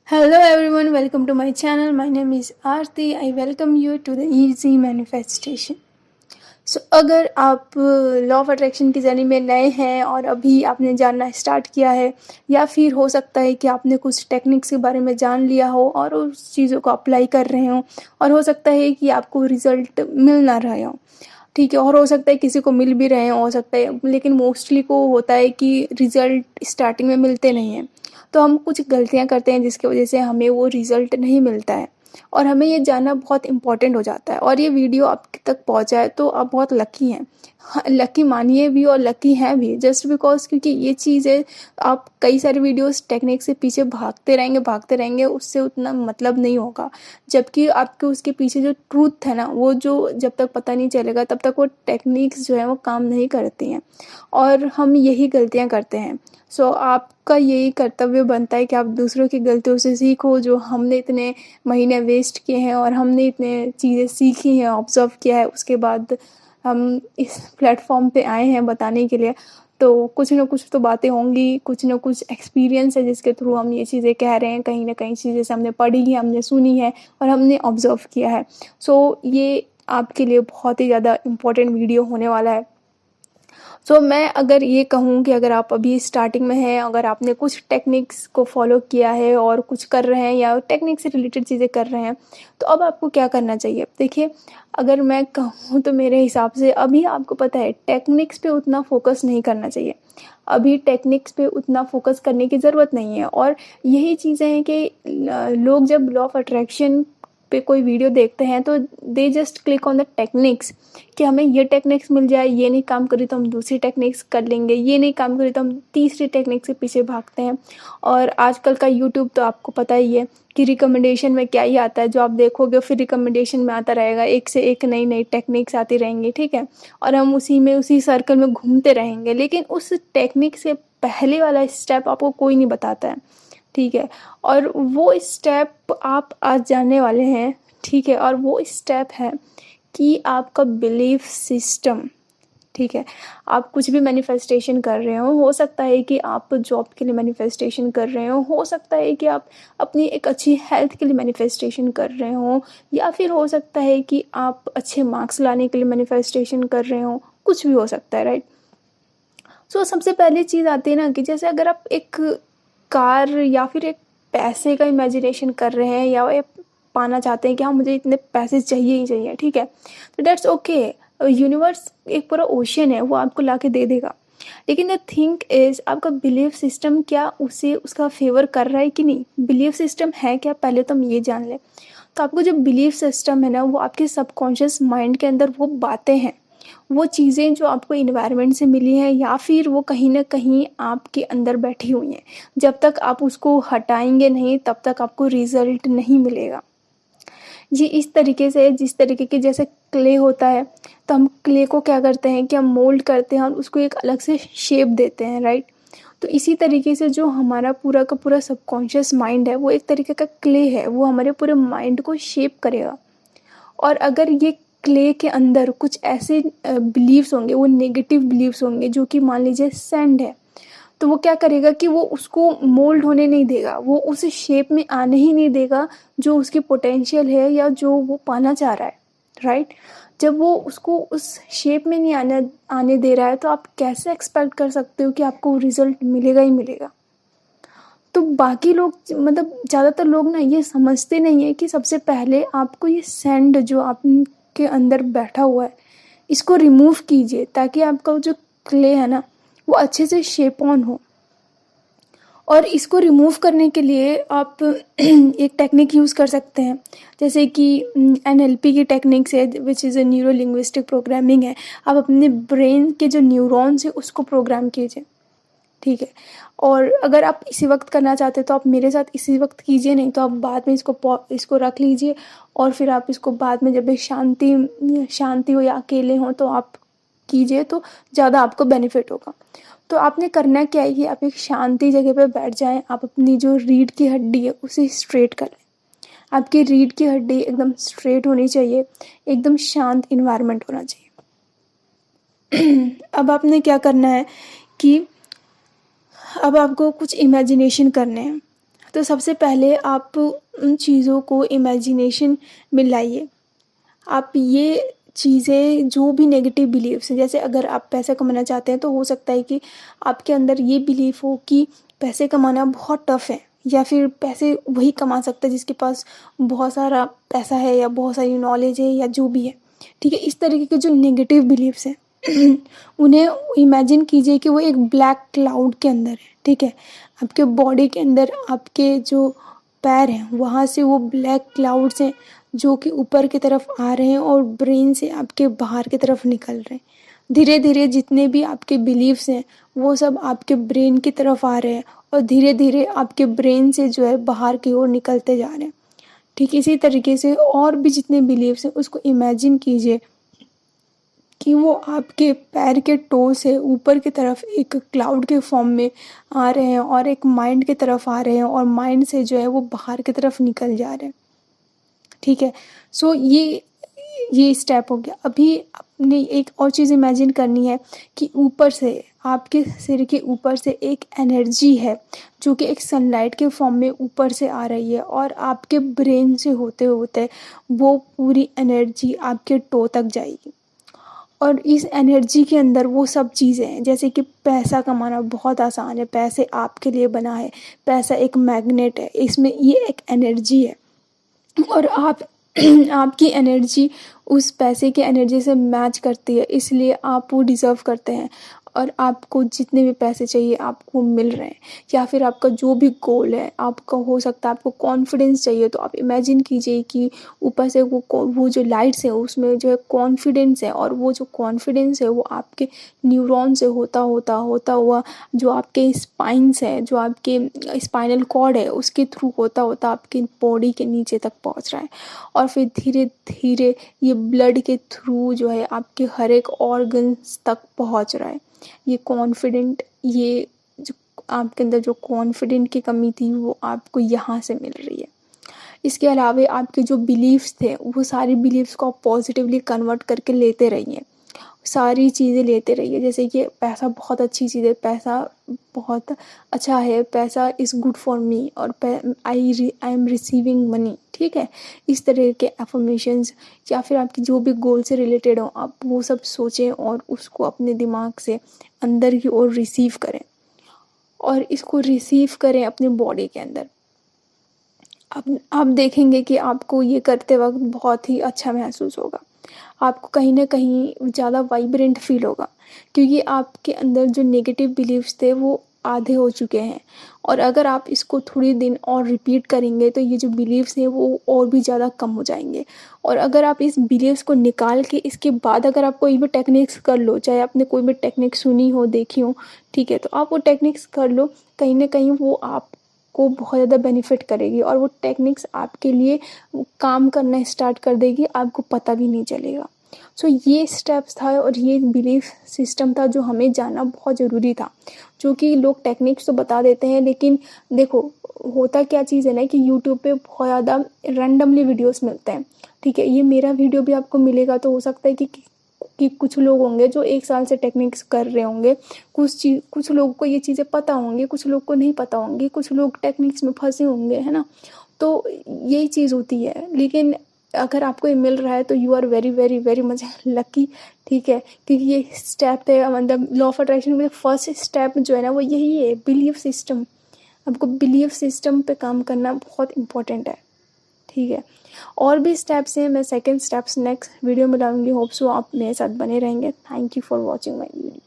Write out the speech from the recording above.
Hello everyone, welcome to my channel. My name is Aarti. I welcome you to the Easy Manifestation. अगर आप law of attraction की journey में नए हैं और अभी आपने जानना स्टार्ट किया है, या फिर हो सकता है कि आपने कुछ टेक्निक्स के बारे में जान लिया हो और उस चीज़ों को अप्लाई कर रहे हो, और हो सकता है कि आपको रिज़ल्ट मिल ना रहे हो, ठीक है, और हो सकता है किसी को मिल भी रहे हो सकता है, लेकिन मोस्टली को होता है कि रिज़ल्ट स्टार्टिंग में मिलते नहीं हैं। तो हम कुछ गलतियाँ करते हैं जिसकी वजह से हमें वो रिज़ल्ट नहीं मिलता है, और हमें ये जानना बहुत इम्पोर्टेंट हो जाता है। और ये वीडियो आप तक पहुँचा है तो आप बहुत लकी हैं। हाँ, लकी मानिए भी और लकी हैं भी, जस्ट बिकॉज क्योंकि ये चीज़ें आप कई सारी वीडियोस टेक्निक से पीछे भागते रहेंगे, उससे उतना मतलब नहीं होगा। जबकि आपको उसके पीछे जो ट्रूथ है ना, वो जो जब तक पता नहीं चलेगा तब तक वो टेक्निक्स जो है वो काम नहीं करती हैं, और हम यही गलतियाँ करते हैं। आपका यही कर्तव्य बनता है कि आप दूसरों की गलतियों से सीखो। जो हमने इतने महीने वेस्ट किए हैं और हमने इतने चीज़ें सीखी हैं, ऑब्ज़र्व किया है, उसके बाद हम इस प्लेटफॉर्म पे आए हैं बताने के लिए। तो कुछ ना कुछ तो बातें होंगी, कुछ ना कुछ एक्सपीरियंस है जिसके थ्रू हम ये चीज़ें कह रहे हैं। कहीं ना कहीं चीज़ें से हमने पढ़ी है, हमने सुनी है और हमने ऑब्ज़र्व किया है। ये आपके लिए बहुत ही ज़्यादा इम्पोर्टेंट वीडियो होने वाला है। मैं अगर ये कहूँ कि अगर आप अभी स्टार्टिंग में हैं, अगर आपने कुछ टेक्निक्स को फॉलो किया है और कुछ कर रहे हैं या टेक्निक से रिलेटेड चीज़ें कर रहे हैं, तो अब आपको क्या करना चाहिए? देखिए, अगर मैं कहूँ तो मेरे हिसाब से अभी आपको पता है टेक्निक्स पे उतना फोकस नहीं करना चाहिए। अभी टेक्निक्स पे उतना फोकस करने की ज़रूरत नहीं है, और यही चीज़ें हैं कि लोग जब लॉ ऑफ अट्रैक्शन पे कोई वीडियो देखते हैं तो they just click on the techniques, कि हमें ये टेक्निक्स मिल जाए, ये नहीं काम करी तो हम दूसरी टेक्निक्स कर लेंगे, ये नहीं काम करी तो हम तीसरी टेक्निक से पीछे भागते हैं। और आजकल का यूट्यूब तो आपको पता ही है कि रिकमेंडेशन में क्या ही आता है, जो आप देखोगे फिर रिकमेंडेशन में आता रहेगा, एक से एक नई नई टेक्निक्स आती रहेंगी, ठीक है, और हम उसी सर्कल में घूमते रहेंगे। लेकिन उस टेक्निक से पहले वाला स्टेप आपको कोई नहीं बताता है, ठीक है, और वो स्टेप आप आज जानने वाले हैं, ठीक है। और वो स्टेप है कि आपका बिलीफ सिस्टम, ठीक है। आप कुछ भी मैनिफेस्टेशन कर रहे हो सकता है कि आप जॉब के लिए मैनिफेस्टेशन कर रहे हो सकता है कि आप अपनी एक अच्छी हेल्थ के लिए मैनिफेस्टेशन कर रहे हो, या फिर हो सकता है कि आप अच्छे मार्क्स लाने के लिए मैनिफेस्टेशन कर रहे हो, कुछ भी हो सकता है, राइट। सबसे पहली चीज़ आती है ना कि जैसे अगर आप एक कार या फिर एक पैसे का इमेजिनेशन कर रहे हैं, या ये पाना चाहते हैं कि हाँ मुझे इतने पैसे चाहिए ही चाहिए, ठीक है, तो दैट्स ओके। यूनिवर्स एक पूरा ओशियन है, वो आपको ला के दे देगा। लेकिन द थिंक इज, आपका बिलीफ सिस्टम क्या उसे उसका फेवर कर रहा है कि नहीं? बिलीफ सिस्टम है क्या, पहले तो हम ये जान लें। तो आपको जो बिलीफ सिस्टम है ना, वो आपके सबकॉन्शियस माइंड के अंदर वो बातें हैं, वो चीज़ें जो आपको इन्वायरमेंट से मिली हैं, या फिर वो कहीं ना कहीं आपके अंदर बैठी हुई हैं। जब तक आप उसको हटाएंगे नहीं तब तक आपको रिजल्ट नहीं मिलेगा। ये इस तरीके से है, जिस तरीके के जैसे क्ले होता है, तो हम क्ले को क्या करते हैं कि हम मोल्ड करते हैं और उसको एक अलग से शेप देते हैं, राइट। तो इसी तरीके से जो हमारा पूरा का पूरा सबकॉन्शियस माइंड है, वो एक तरीके का क्ले है, वो हमारे पूरे माइंड को शेप करेगा। और अगर ये क्ले के अंदर कुछ ऐसे बिलीव्स होंगे, वो नेगेटिव बिलीव्स होंगे, जो कि मान लीजिए सैंड है, तो वो क्या करेगा कि वो उसको मोल्ड होने नहीं देगा, वो उस शेप में आने ही नहीं देगा जो उसकी पोटेंशियल है या जो वो पाना चाह रहा है, राइट। जब वो उसको उस शेप में नहीं आने दे रहा है, तो आप कैसे एक्सपेक्ट कर सकते हो कि आपको रिजल्ट मिलेगा ही मिलेगा? तो बाकी लोग, मतलब ज़्यादातर लोग ना ये समझते नहीं है कि सबसे पहले आपको ये सैंड जो आपके अंदर बैठा हुआ है, इसको रिमूव कीजिए, ताकि आपका जो क्ले है ना, वो अच्छे से शेप ऑन हो। और इसको रिमूव करने के लिए आप एक टेक्निक यूज़ कर सकते हैं, जैसे कि एनएलपी की टेक्निक्स है, which is a neuro linguistic programming है। आप अपने ब्रेन के जो न्यूरॉन्स है उसको प्रोग्राम कीजिए, ठीक है। और अगर आप इसी वक्त करना चाहते हैं तो आप मेरे साथ इसी वक्त कीजिए, नहीं तो आप बाद में इसको रख लीजिए, और फिर आप इसको बाद में जब भी शांति शांति हो या अकेले हों तो आप कीजिए, तो ज़्यादा आपको बेनिफिट होगा। तो आपने करना क्या है कि आप एक शांति जगह पे बैठ जाएं, आप अपनी जो रीढ़ की हड्डी है उसे स्ट्रेट कर लें। आपकी रीढ़ की हड्डी एकदम स्ट्रेट होनी चाहिए, एकदम शांत इन्वायरमेंट होना चाहिए। अब आपने क्या करना है कि अब आपको कुछ इमेजिनेशन करने हैं। तो सबसे पहले आप उन चीज़ों को इमेजिनेशन में लाइए। आप ये चीज़ें जो भी नेगेटिव बिलीव्स हैं, जैसे अगर आप पैसा कमाना चाहते हैं तो हो सकता है कि आपके अंदर ये बिलीफ हो कि पैसे कमाना बहुत टफ़ है, या फिर पैसे वही कमा सकता है जिसके पास बहुत सारा पैसा है या बहुत सारी नॉलेज है या जो भी है, ठीक है? इस तरीके के जो नेगेटिव बिलीव्स हैं उन्हें इमेजिन कीजिए कि वो एक ब्लैक क्लाउड के अंदर है, ठीक है? आपके बॉडी के अंदर आपके जो पैर हैं वहाँ से वो ब्लैक क्लाउड्स हैं जो कि ऊपर की तरफ आ रहे हैं और ब्रेन से आपके बाहर की तरफ निकल रहे हैं। धीरे धीरे जितने भी आपके बिलीव्स हैं वो सब आपके ब्रेन की तरफ आ रहे हैं और धीरे धीरे आपके ब्रेन से जो है बाहर की ओर निकलते जा रहे हैं। ठीक इसी तरीके से और भी जितने बिलीव्स हैं उसको इमेजिन कीजिए कि वो आपके पैर के टो से ऊपर की तरफ एक क्लाउड के फॉर्म में आ रहे हैं और एक माइंड की तरफ आ रहे हैं और माइंड से जो है वो बाहर की तरफ निकल जा रहे हैं, ठीक है? सो ये स्टेप हो गया। अभी आपने एक और चीज़ इमेजिन करनी है कि ऊपर से आपके सिर के ऊपर से एक एनर्जी है जो कि एक सनलाइट के फॉर्म में ऊपर से आ रही है और आपके ब्रेन से होते होते वो पूरी एनर्जी आपके टो तक जाएगी। और इस एनर्जी के अंदर वो सब चीज़ें हैं, जैसे कि पैसा कमाना बहुत आसान है, पैसे आपके लिए बना है, पैसा एक मैग्नेट है, इसमें ये एक एनर्जी है और आप आपकी एनर्जी उस पैसे की एनर्जी से मैच करती है, इसलिए आप वो डिज़र्व करते हैं और आपको जितने भी पैसे चाहिए आपको मिल रहे हैं। या फिर आपका जो भी गोल है, आपका हो सकता है आपको कॉन्फिडेंस चाहिए, तो आप इमेजिन कीजिए कि ऊपर से वो जो लाइट्स हैं उसमें जो है कॉन्फिडेंस है और वो जो कॉन्फिडेंस है वो आपके न्यूरॉन से होता हुआ जो आपके स्पाइन्स है, जो आपके स्पाइनल कॉर्ड है उसके थ्रू होता आपकी बॉडी के नीचे तक पहुंच रहा है और फिर धीरे धीरे ये ब्लड के थ्रू जो है आपके हर एक ऑर्गन्स तक पहुंच रहा है। ये कॉन्फिडेंट, ये जो आपके अंदर जो कॉन्फिडेंट की कमी थी वो आपको यहाँ से मिल रही है। इसके अलावा आपके जो बिलीव्स थे वो सारी बिलीव्स को आप पॉजिटिवली कन्वर्ट करके लेते रहिए, सारी चीज़ें लेते रहिए। जैसे कि पैसा बहुत अच्छी चीज़ है, पैसा बहुत अच्छा है, पैसा इज़ गुड फॉर मी और आई एम रिसीविंग मनी, ठीक है? इस तरह के अफर्मेशंस या फिर आपकी जो भी गोल से रिलेटेड हो आप वो सब सोचें और उसको अपने दिमाग से अंदर की ओर रिसीव करें और इसको रिसीव करें अपने बॉडी के अंदर। आप देखेंगे कि आपको ये करते वक्त बहुत ही अच्छा महसूस होगा, आपको कहीं ना कहीं ज़्यादा वाइब्रेंट फील होगा क्योंकि आपके अंदर जो नेगेटिव बिलीव्स थे वो आधे हो चुके हैं। और अगर आप इसको थोड़ी दिन और रिपीट करेंगे तो ये जो बिलीव्स हैं वो और भी ज़्यादा कम हो जाएंगे। और अगर आप इस बिलीव्स को निकाल के इसके बाद अगर आप कोई भी टेक्निक्स कर लो, चाहे आपने कोई भी टेक्निक सुनी हो देखी हो, ठीक है, तो आप वो टेक्निक्स कर लो, कहीं ना कहीं वो आपको बहुत ज़्यादा बेनिफिट करेगी और वो टेक्निक्स आपके लिए काम करना स्टार्ट कर देगी, आपको पता भी नहीं चलेगा। सो ये स्टेप्स था और ये बिलीफ सिस्टम था जो हमें जानना बहुत ज़रूरी था। जो कि लोग टेक्निक्स तो बता देते हैं लेकिन देखो होता क्या चीज़ है ना कि यूट्यूब पे बहुत ज़्यादा रैंडमली वीडियोस मिलते हैं, ठीक है? ये मेरा वीडियो भी आपको मिलेगा तो हो सकता है कि कुछ लोग होंगे जो 1 साल से टेक्निक्स कर रहे होंगे, कुछ लोगों को ये चीज़ें पता होंगी, कुछ लोग को नहीं पता होंगी, कुछ लोग टेक्निक्स में फंसे होंगे, है ना? तो यही चीज़ होती है। लेकिन अगर आपको ये मिल रहा है तो you are very very very much lucky, ठीक है? क्योंकि ये स्टेप है, मतलब लॉ ऑफ अट्रैक्शन में फर्स्ट स्टेप जो है ना वो यही है, बिलीफ सिस्टम। आपको बिलीफ सिस्टम पे काम करना बहुत इंपॉर्टेंट है, ठीक है? और भी स्टेप्स हैं, मैं सेकंड स्टेप्स नेक्स्ट वीडियो में लाऊंगी। होप सो आप मेरे साथ बने रहेंगे। Thank you for watching my video.